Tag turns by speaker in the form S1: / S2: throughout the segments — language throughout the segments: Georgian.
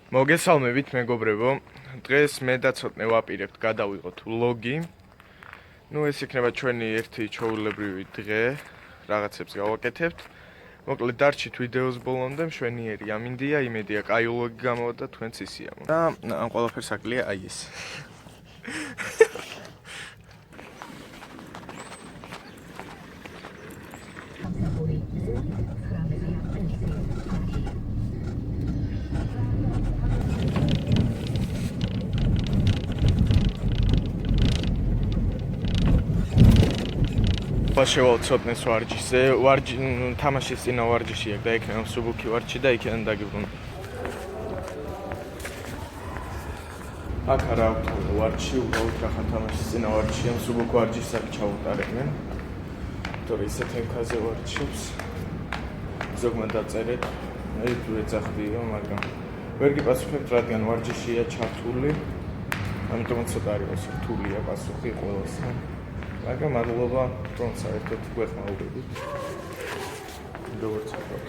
S1: მოგესალმებით მეგობრებო. დღეს მე და ცოტნე ვაპირებთ გადავიღოთ ვლოგი. ეს იქნება ჩვენი ერთი ჩვეულებრივი დღე, რაღაცებს გავაკეთებთ. მოკლედ დარჩით ვიდეოს ბოლომდე, მშვენიერი ამინდია, იმედია კაი ვლოგი გამოვა და თქვენც ისიამო. და ამ ყველაფერს აკლია აი ეს. შევალ ცოტნეს ვარჯიშზე, თამაშის წინა ვარჯიში აქვს და იქნება მსუბუქი ვარჯიში და იქიდან დაგიბრუნდა. აქ არა აქვს ვარჯიში, უბრალოდ რახან თამაშის წინა ვარჯიშია, მსუბუქ ვარჯიშს აქ ჩაუტარებენ. თორე ისეთ ემქაზე ვარჯიშობს. ზოგმა დაწერეთ, თუ ეძახდიო, მაგრამ ვერ გიპასუხებთ, რადგან ვარჯიშია ჩართული. ამიტომ ცოტა არის რთულია პასუხი ყველასთან. მაგრამ მადლობა, რომ საერთოდ გვეხმაურებით. როგორც ვთქვათ.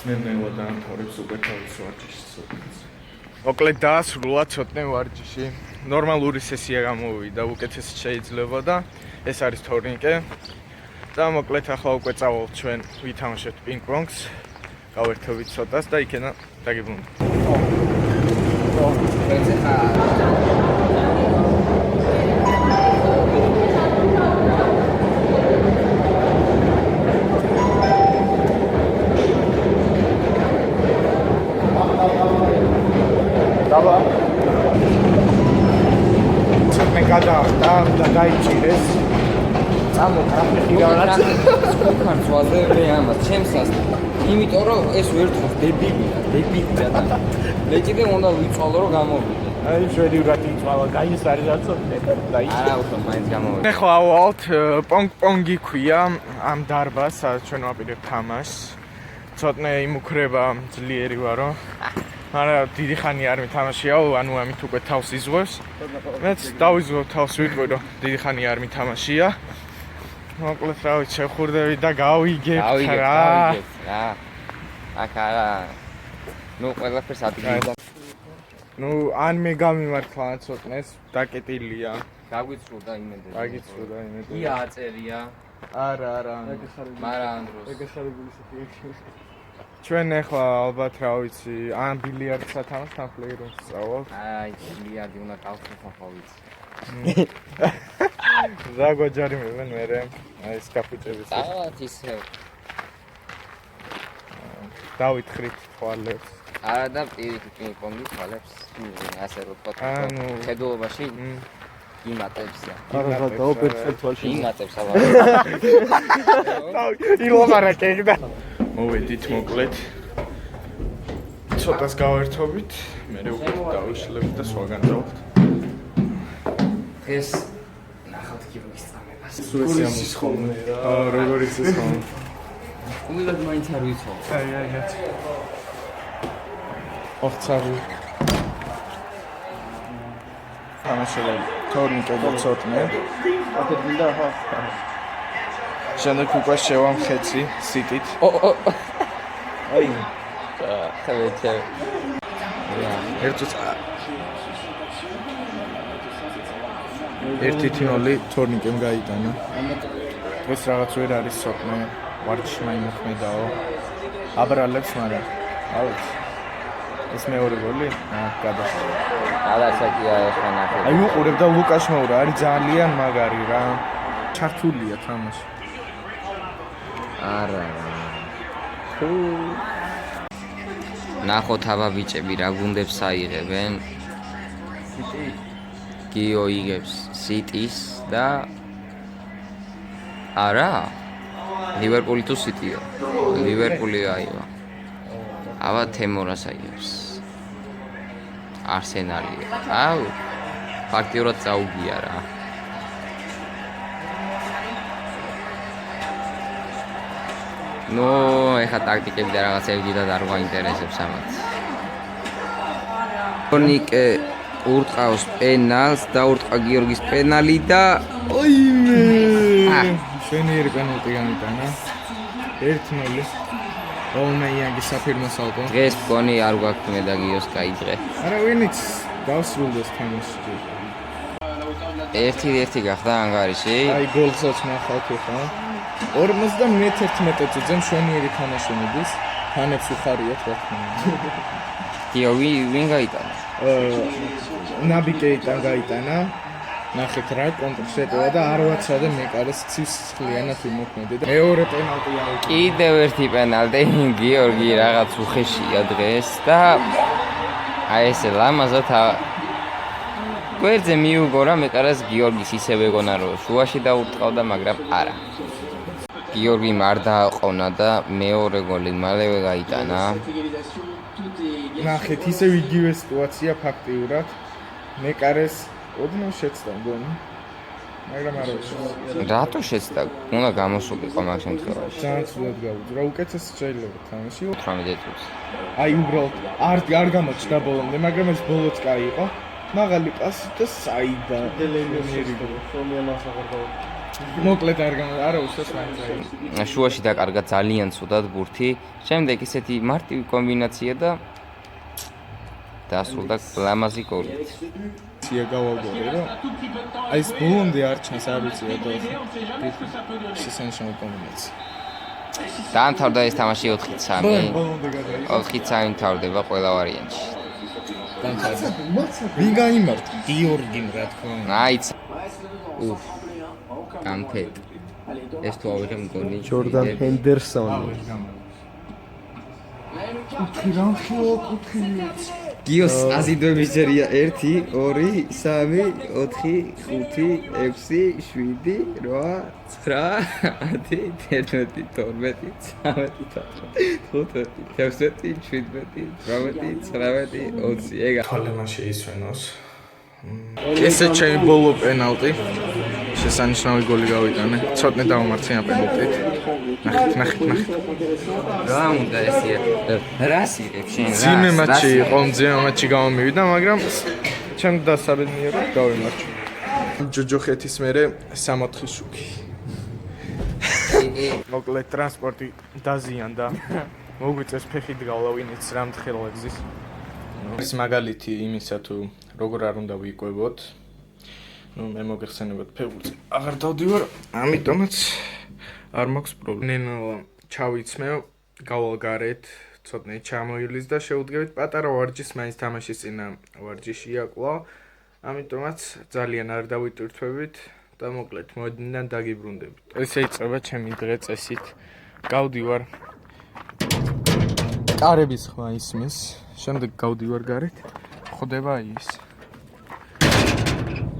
S1: მე დავამთავრებს უკვე თავის ვარჯიშს. მოკლედ დაასრულა ცოტნე ვარჯიში. ნორმალური სესია გამოვიდა, უკეთესი შეიძლება და ეს არის თორნიკე. და მოკლედ ახლა უკვე წავალთ ჩვენ ვითამაშებთ პინგ-პონგს. გავერთობით ცოტას და იქიდან დაგიბრუნდით. გადაახტა და დაიჭირეს. წამოყრაფი გავარაც.
S2: უკანს ვაზე მე ამას ჩემსას. იმიტომ რომ ეს ვერთხოს დებილია და მე კიდე უნდა ვიწვალო რომ გამოვიდე.
S1: აი შედივრად იწვალა, გაიზარი რაცოდნე და
S2: არა უფრო მაინც გამოვიდე.
S1: ახლა ავალთ პონგი ქვია ამ დარბაზს, სადაც ჩვენ ვაპირებთ თამაშს. ცოტნე იმუქრება ძლიერი ვარო. მაგრამ დიდი ხანი არ მითამაშიაო, ანუ ამით უკვე თავს იზღვევს. მეც დავიზღვევ თავს, ვიტყვი რომ დიდი ხანი არ მითამაშია. მოკლედ რა ვიცი, შევხურდები და გავიგებთ რა.
S2: აქ არა. ყველაფერს ადგილი.
S1: ან მე გამიმართლა ან ცოტნეს, დაკეტილია.
S2: გაგვიცრუდა იმედია.
S1: დაგიცრუდა იმედია.
S2: ია აწერია.
S1: არა.
S2: მაგრამ ამ დროს.
S1: ჩვენ ახლა ალბათ რა ვიცი, ან ბილიარდს ათამაშ ან პლეირუნს სწავლობ.
S2: აი, ბილიარდი უნდა გავხსნათ ხო ვიცი.
S1: რა გვაჯარიმებენ მერე, აი ეს კაფუჭების.
S2: დავათ ისე.
S1: დავითხრით თვალებს.
S2: არა და პინგ-პონგის თვალებს, ასე რომ ვთქვათ, ხედულობაში იმატებსა.
S1: არა, დაუპერცეთ თვალში.
S2: იმატებს აბა.
S1: ილომარაკეგდა. მოვედით მოკლედ. ცოტას გავერთობით, მერე უკვე დავიშლებთ და სხვაგან დავხთ.
S2: ეს ნახავთ ქირურგის წამებას.
S1: სუესიამის ხოლმე რა. როგორ იცის ხოლმე.
S2: უილად მაინც არ ვიცხოვ.
S1: აი. ოხცარი. თამაშები თორნიკე და ცოტნე. აქეთ მინდა ხო. შემდეგ უკვე შევამხეცი სიტით.
S2: აი. ხალეთე.
S1: ერთი თინოლი თორნიკემ გაიტანა. დღეს რაღაც ვერ არის ცოტნე. ვარჯიში მაიმოქმედაო. აბრალებს მაგრამ. ავით. ეს მეორე გოლი? გადასცა.
S2: გადასცია ახლა ნახე.
S1: აი უყურებ და ლუკაშ მოურა, არის ძალიან მაგარი რა. ჩართულია თამაში.
S2: არა. ნახოთ აბა ბიჭები რა გუნდებს აიღებენ. გიო იღებს სიტის და არა ლივერპული თუ სიტია. ლივერპული აიღო. აბა თემორას აიღებს. არსენალია. აუ, ფაქტიურად წაუგია რა. ნო, ეხა ტაქტიკები და რაღაცები დიდად არ გვაინტერესებს ამათ. ნიკე ურტყავს პენალს, დაურტყა გიორგის პენალი და
S1: ოიმე! შვენიერი პენალტი განიტანა. 1-0. Ოლმეიანის საფირმო სალტო.
S2: დღეს მგონი არ გვაქვს მე და გიოს კაი დღე.
S1: არა ვინიც დავსრულდეს თამაში.
S2: 1-1 გახდა ანგარიში.
S1: აი გოლსაც ნახავთ ხა. 51 წუთზე შვენიერი თამაში მიდის. ფანებს უხარიათ რა თქმა უნდა.
S2: გიო ვინ გაიტანა?
S1: ნაბიკეიტან გაიტანა. ნახეთ რა კონტრშეტევა და არ ვაცადე მეკარეს ცისხლიანად იმოქმედე და მეორე პენალტი აუტი.
S2: კიდევ ერთი პენალტი გიორგი რაღაც უხეშია დღეს და აი ესე ლამაზად გვერდზე მიუგო რა მეკარეს გიორგის ისევ ეგონა რომ შუაში დაურტყავდა მაგრამ არა. გიორგი არ დააყოვნა და მეორე გოლი მალევე გაიტანა.
S1: ნახეთ ისევ იგივე სიტუაცია ფაქტიურად. მეკარეს ოდნავ შეცდა მგონი. მაგრამ არ ვიცი.
S2: რატო შეცდა? უნდა გამოსულიყო მაგ შემთხვევაში.
S1: ძალიან ცუდად გაუძრა. უკეთეს შეიძლება თამაში.
S2: 18 წუთს.
S1: აი უბრალოდ არ გამოჩნდა ბოლომდე, მაგრამ ეს ბოლოც კაი იყო. მაღალი პასი და საიდა. მოკლედ არა უსწრებს მაინც.
S2: შუაში დაკარგა ძალიან ცუდად ბურთი. შემდეგ ისეთი მარტივი კომბინაცია და დასრულდა ლამაზი გოლით.
S1: ცია გავაგორე რომ აი ეს ბოლომდე არ ჩანს არ ვიცი რა შესანიშნავი კომბინაცია.
S2: დაამთავრდა ეს თამაში 4-3.
S1: ბოლომდე გადაიღო.
S2: 4-3 თავდება ყველა ვარიანტში.
S1: დამთავრდა. ვინ გაიმართა? გიორგიმ რა თქმა უნდა.
S2: აიც. უფ. გამთეთ. ეს თუ ავიღე მგონი.
S3: ჯორდან ჰენდერსონი.
S2: გიოს აზიდვების ჯერია 1 2 3 4 5 6 7 8 9 10 11 12 13 14 15 16 17 18 20 ეგა
S1: თვალემა შეისვენოს. ესე ჩემი ბოლო პენალტი. შესანიშნავი გოლი გავიტანე. ცოტნე დავამარცხე ამ პენალტით. ნახეთ.
S2: რა უნდა ესია? რას იღებ შენ?
S1: ძიმე მატჩი იყო, ძიმე მატჩი გამომივიდა, მაგრამ ჩემ დასაბედნიეროდ გავიმარჯვე. ჯოჯოხეთის მერე 64 შუქი. მოკლედ ტრანსპორტი დაზიანდა. მოგვიწეს ფეხით გავლა ვინიც რამდხელა გზის. ეს მაგალითი იმისა თუ როგორ არ უნდა ვიყვებოთ. მე მოგეხსენებათ ფეხბურთს. აღარ დავდივარ, ამიტომაც არ მაქვს პრობლემა. ჩავიცმევ, გავალ გარეთ, ცოტნე ჩამოივლის და შევუდგებით პატარა ვარჯიშს, მაინც თამაშის წინა ვარჯიშია კვლავ. ამიტომაც ძალიან არ დავიტვირთვებით და მოკლედ მოდიდან დაგიბრუნდებით. ესე იწყება ჩემი დღე წესით. გავდივარ კარების ხმა ისმის, შემდეგ გავდივარ გარეთ, ხვდება ის.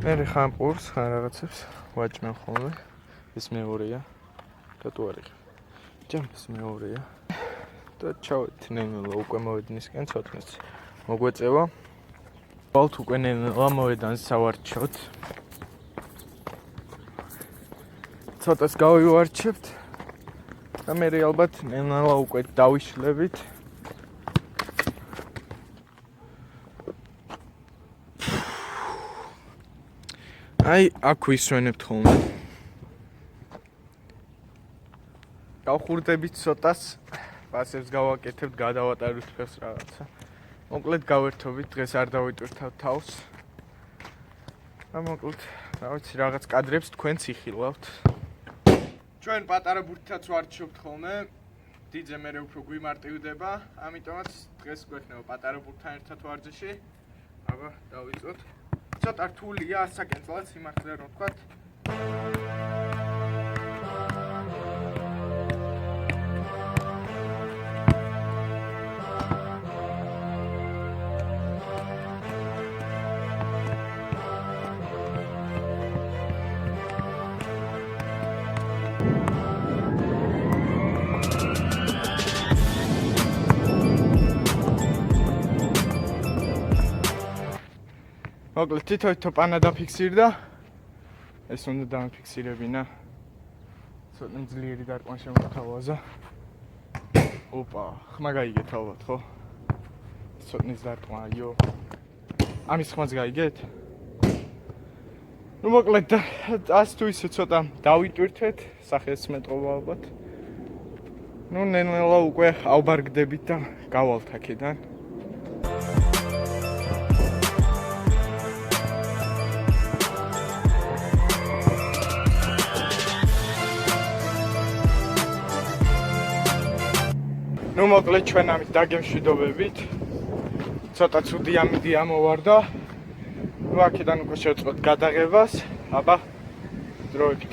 S1: მე ხან პურს, ხან რაღაცებს ვაჭმევ ხოლმე. ეს მეორეა. რატო არ იღებ? ჯამს მეორეა. და ჩავით ნენელა უკვე მოვედნისკენ ცოტნეც. მოგვეწევა. ვალთ უკვე ნენელა მოვედან სავარჩოთ. ცოტას გავივარჩევთ. და მე ალბათ ნენელა უკვე დავიშლებით. აი, აქ ვისვენებთ ხოლმე. გავხურდებით ცოტას, პასებს გავაკეთებთ, გადავატარებთ ფეხს რაღაცა. მოკლედ გავერთობით, დღეს არ დავიტვირთავთ თავს. და მოკლედ, რა ვიცი, რაღაც კადრებს თქვენც იხილავთ. ჩვენ პატარა ბურთითაც ვარჩევთ ხოლმე. დიდზე მე უფრო გვიმარტივდება, ამიტომაც დღეს გვექნება პატარა ბურთთან ერთად ვარჯიში. აბა, დავიწყოთ. ცოტა რთულია, საკენწლად სიმართლე რომ ვთქვათ. მოკლედ თითო პანა დაფიქსირდა. ეს უნდა დამფიქსირებინა. ცოტა ძლიერი დარტყმა შემოთავაზა. ოპა, ხმა გაიგეთ ალბათ, ხო? ცოტნის დარტყმა, იო. ამის ხმაც გაიგეთ? ნუ მოკლედ ას თუ ისე ცოტა დავიტვირთეთ, სახეს მეტყობა ალბათ. ნუ ნელა უკვე ავბარგდებით და გავალთ აქედან. ნუ მოკლედ ჩვენ ამით დაგემშვიდობებით. ცოტა ცუდი ამინდი ამოვარდა. ნუ აქედან უკვე შევწყოთ გადაღებას. აბა დროებით.